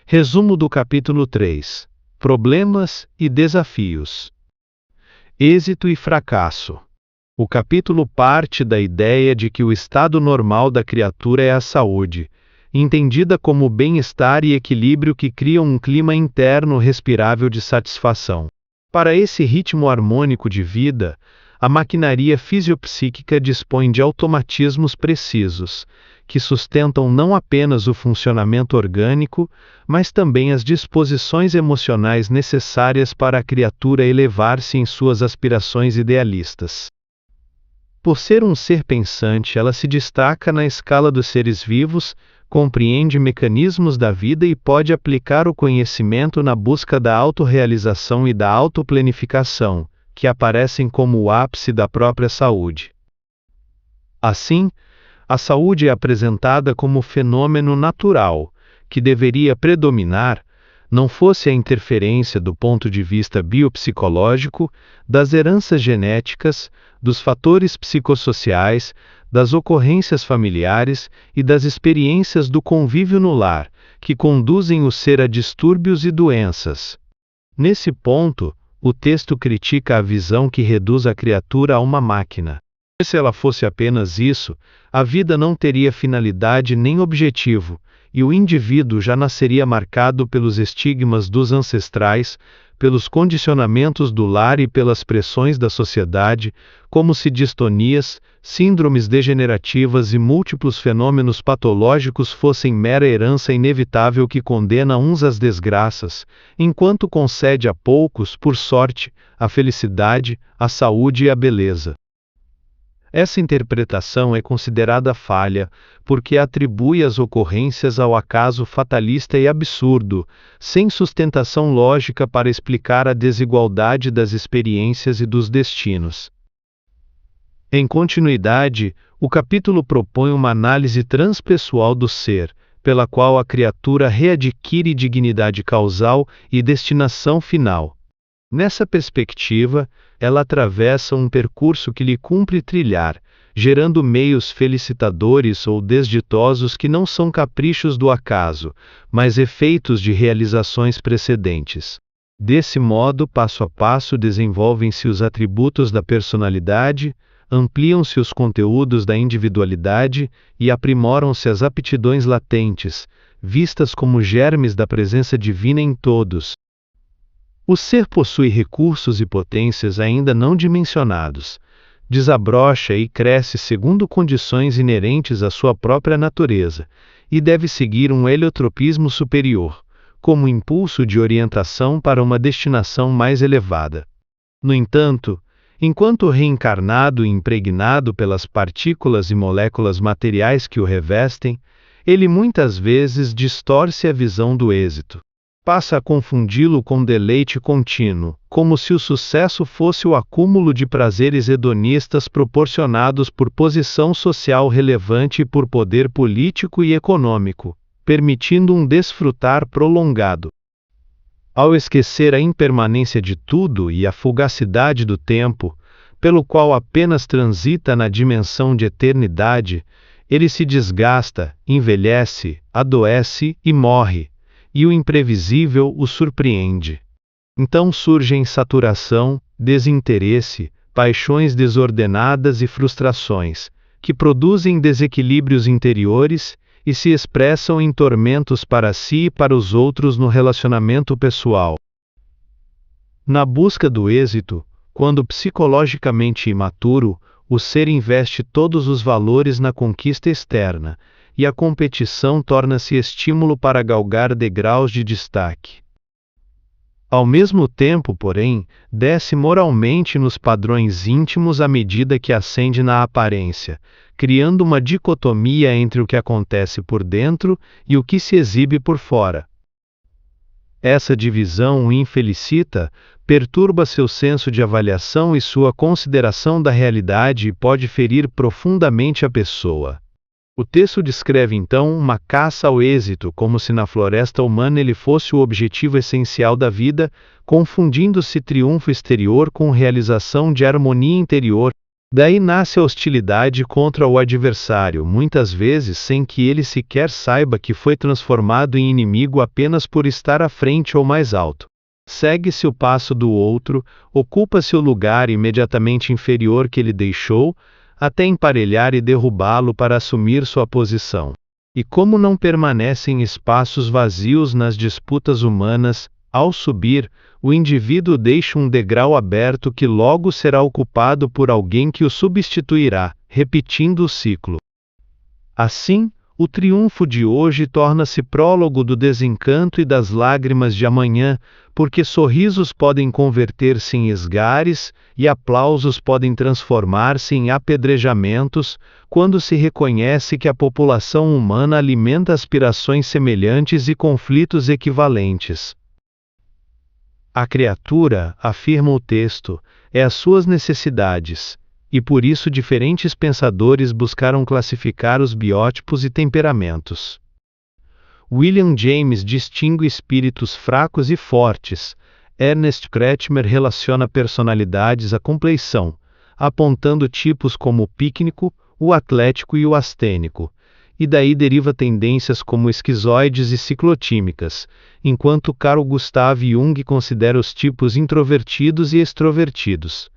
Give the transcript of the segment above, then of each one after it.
Resumo do capítulo 3. Problemas e desafios. Êxito e fracasso. O capítulo parte da ideia de que o estado normal da criatura é a saúde, entendida como bem-estar e equilíbrio que criam um clima interno respirável de satisfação. Para esse ritmo harmônico de vida, a maquinaria fisiopsíquica dispõe de automatismos precisos, que sustentam não apenas o funcionamento orgânico, mas também as disposições emocionais necessárias para a criatura elevar-se em suas aspirações idealistas. Por ser um ser pensante, ela se destaca na escala dos seres vivos, compreende mecanismos da vida e pode aplicar o conhecimento na busca da autorrealização e da autoplanificação, que aparecem como o ápice da própria saúde. Assim, a saúde é apresentada como fenômeno natural, que deveria predominar, não fosse a interferência do ponto de vista biopsicológico, das heranças genéticas, dos fatores psicossociais, das ocorrências familiares e das experiências do convívio no lar, que conduzem o ser a distúrbios e doenças. Nesse ponto, o texto critica a visão que reduz a criatura a uma máquina. Se ela fosse apenas isso, a vida não teria finalidade nem objetivo, e o indivíduo já nasceria marcado pelos estigmas dos ancestrais, pelos condicionamentos do lar e pelas pressões da sociedade, como se distonias, síndromes degenerativas e múltiplos fenômenos patológicos fossem mera herança inevitável que condena uns às desgraças, enquanto concede a poucos, por sorte, a felicidade, a saúde e a beleza. Essa interpretação é considerada falha, porque atribui as ocorrências ao acaso fatalista e absurdo, sem sustentação lógica para explicar a desigualdade das experiências e dos destinos. Em continuidade, o capítulo propõe uma análise transpessoal do ser, pela qual a criatura readquire dignidade causal e destinação final. Nessa perspectiva, ela atravessa um percurso que lhe cumpre trilhar, gerando meios felicitadores ou desditosos que não são caprichos do acaso, mas efeitos de realizações precedentes. Desse modo, passo a passo, desenvolvem-se os atributos da personalidade, ampliam-se os conteúdos da individualidade e aprimoram-se as aptidões latentes, vistas como germes da presença divina em todos. O ser possui recursos e potências ainda não dimensionados, desabrocha e cresce segundo condições inerentes à sua própria natureza, e deve seguir um heliotropismo superior, como impulso de orientação para uma destinação mais elevada. No entanto, enquanto reencarnado e impregnado pelas partículas e moléculas materiais que o revestem, ele muitas vezes distorce a visão do êxito. Passa a confundi-lo com deleite contínuo, como se o sucesso fosse o acúmulo de prazeres hedonistas proporcionados por posição social relevante e por poder político e econômico, permitindo um desfrutar prolongado. Ao esquecer a impermanência de tudo e a fugacidade do tempo, pelo qual apenas transita na dimensão de eternidade, ele se desgasta, envelhece, adoece e morre, e o imprevisível o surpreende. Então surgem saturação, desinteresse, paixões desordenadas e frustrações, que produzem desequilíbrios interiores e se expressam em tormentos para si e para os outros no relacionamento pessoal. Na busca do êxito, quando psicologicamente imaturo, o ser investe todos os valores na conquista externa, e a competição torna-se estímulo para galgar degraus de destaque. Ao mesmo tempo, porém, desce moralmente nos padrões íntimos à medida que ascende na aparência, criando uma dicotomia entre o que acontece por dentro e o que se exibe por fora. Essa divisão o infelicita, perturba seu senso de avaliação e sua consideração da realidade e pode ferir profundamente a pessoa. O texto descreve então uma caça ao êxito, como se na floresta humana ele fosse o objetivo essencial da vida, confundindo-se triunfo exterior com realização de harmonia interior. Daí nasce a hostilidade contra o adversário, muitas vezes sem que ele sequer saiba que foi transformado em inimigo apenas por estar à frente ou mais alto. Segue-se o passo do outro, ocupa-se o lugar imediatamente inferior que ele deixou, até emparelhar e derrubá-lo para assumir sua posição. E como não permanecem espaços vazios nas disputas humanas, ao subir, o indivíduo deixa um degrau aberto que logo será ocupado por alguém que o substituirá, repetindo o ciclo. Assim, o triunfo de hoje torna-se prólogo do desencanto e das lágrimas de amanhã, porque sorrisos podem converter-se em esgares e aplausos podem transformar-se em apedrejamentos, quando se reconhece que a população humana alimenta aspirações semelhantes e conflitos equivalentes. A criatura, afirma o texto, é as suas necessidades, e por isso diferentes pensadores buscaram classificar os biótipos e temperamentos. William James distingue espíritos fracos e fortes. Ernest Kretschmer relaciona personalidades à compleição, apontando tipos como o pícnico, o atlético e o astênico, e daí deriva tendências como esquizoides e ciclotímicas, enquanto Carl Gustav Jung considera os tipos introvertidos e extrovertidos.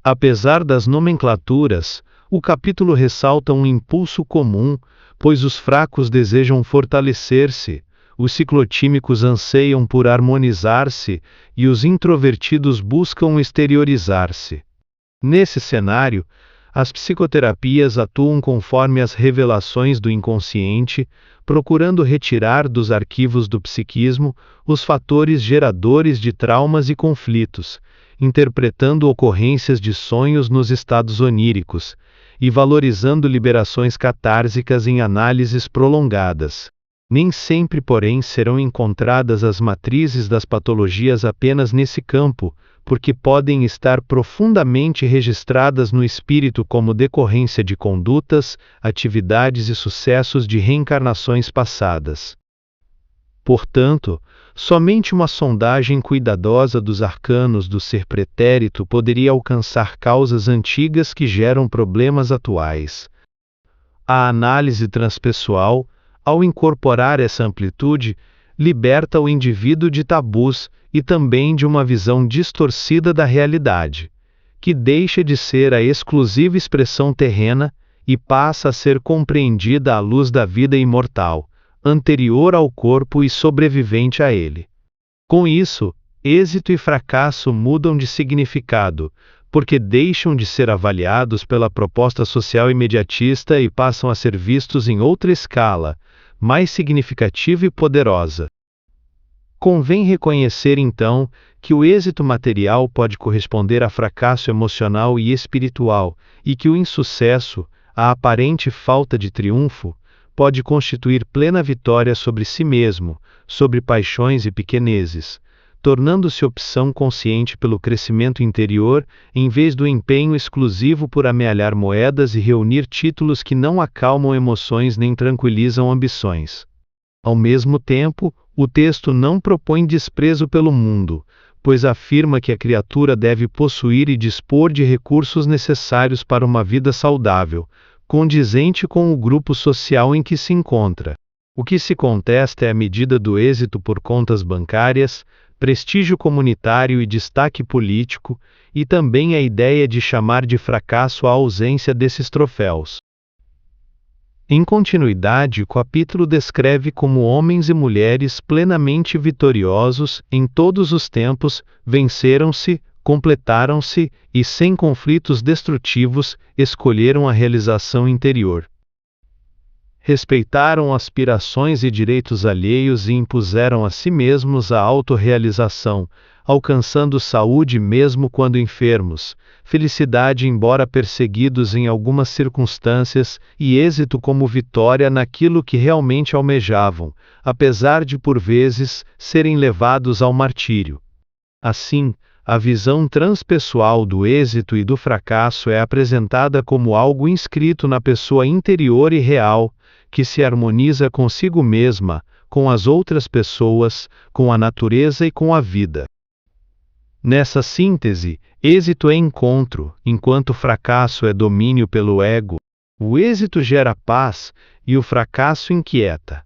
Apesar das nomenclaturas, o capítulo ressalta um impulso comum, pois os fracos desejam fortalecer-se, os ciclotímicos anseiam por harmonizar-se e os introvertidos buscam exteriorizar-se. Nesse cenário, as psicoterapias atuam conforme as revelações do inconsciente, procurando retirar dos arquivos do psiquismo os fatores geradores de traumas e conflitos, interpretando ocorrências de sonhos nos estados oníricos, e valorizando liberações catársicas em análises prolongadas. Nem sempre, porém, serão encontradas as matrizes das patologias apenas nesse campo, porque podem estar profundamente registradas no espírito como decorrência de condutas, atividades e sucessos de reencarnações passadas. Portanto, somente uma sondagem cuidadosa dos arcanos do ser pretérito poderia alcançar causas antigas que geram problemas atuais. A análise transpessoal, ao incorporar essa amplitude, liberta o indivíduo de tabus e também de uma visão distorcida da realidade, que deixa de ser a exclusiva expressão terrena e passa a ser compreendida à luz da vida imortal, anterior ao corpo e sobrevivente a ele. Com isso, êxito e fracasso mudam de significado, porque deixam de ser avaliados pela proposta social imediatista e passam a ser vistos em outra escala, mais significativa e poderosa. Convém reconhecer, então, que o êxito material pode corresponder a fracasso emocional e espiritual, e que o insucesso, a aparente falta de triunfo, pode constituir plena vitória sobre si mesmo, sobre paixões e pequenezes, tornando-se opção consciente pelo crescimento interior, em vez do empenho exclusivo por amealhar moedas e reunir títulos que não acalmam emoções nem tranquilizam ambições. Ao mesmo tempo, o texto não propõe desprezo pelo mundo, pois afirma que a criatura deve possuir e dispor de recursos necessários para uma vida saudável, condizente com o grupo social em que se encontra. O que se contesta é a medida do êxito por contas bancárias, prestígio comunitário e destaque político, e também a ideia de chamar de fracasso a ausência desses troféus. Em continuidade, o capítulo descreve como homens e mulheres plenamente vitoriosos, em todos os tempos, venceram-se, completaram-se e, sem conflitos destrutivos, escolheram a realização interior. Respeitaram aspirações e direitos alheios e impuseram a si mesmos a autorrealização, alcançando saúde mesmo quando enfermos, felicidade embora perseguidos em algumas circunstâncias e êxito como vitória naquilo que realmente almejavam, apesar de por vezes serem levados ao martírio. Assim, a visão transpessoal do êxito e do fracasso é apresentada como algo inscrito na pessoa interior e real, que se harmoniza consigo mesma, com as outras pessoas, com a natureza e com a vida. Nessa síntese, êxito é encontro, enquanto fracasso é domínio pelo ego. O êxito gera paz e o fracasso inquieta.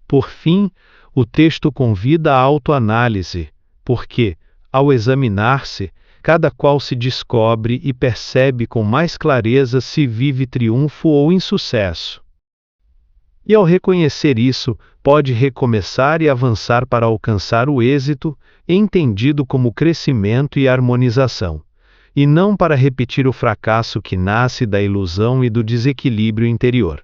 Por fim, o texto convida a autoanálise, porque, ao examinar-se, cada qual se descobre e percebe com mais clareza se vive triunfo ou insucesso. E ao reconhecer isso, pode recomeçar e avançar para alcançar o êxito, entendido como crescimento e harmonização, e não para repetir o fracasso que nasce da ilusão e do desequilíbrio interior.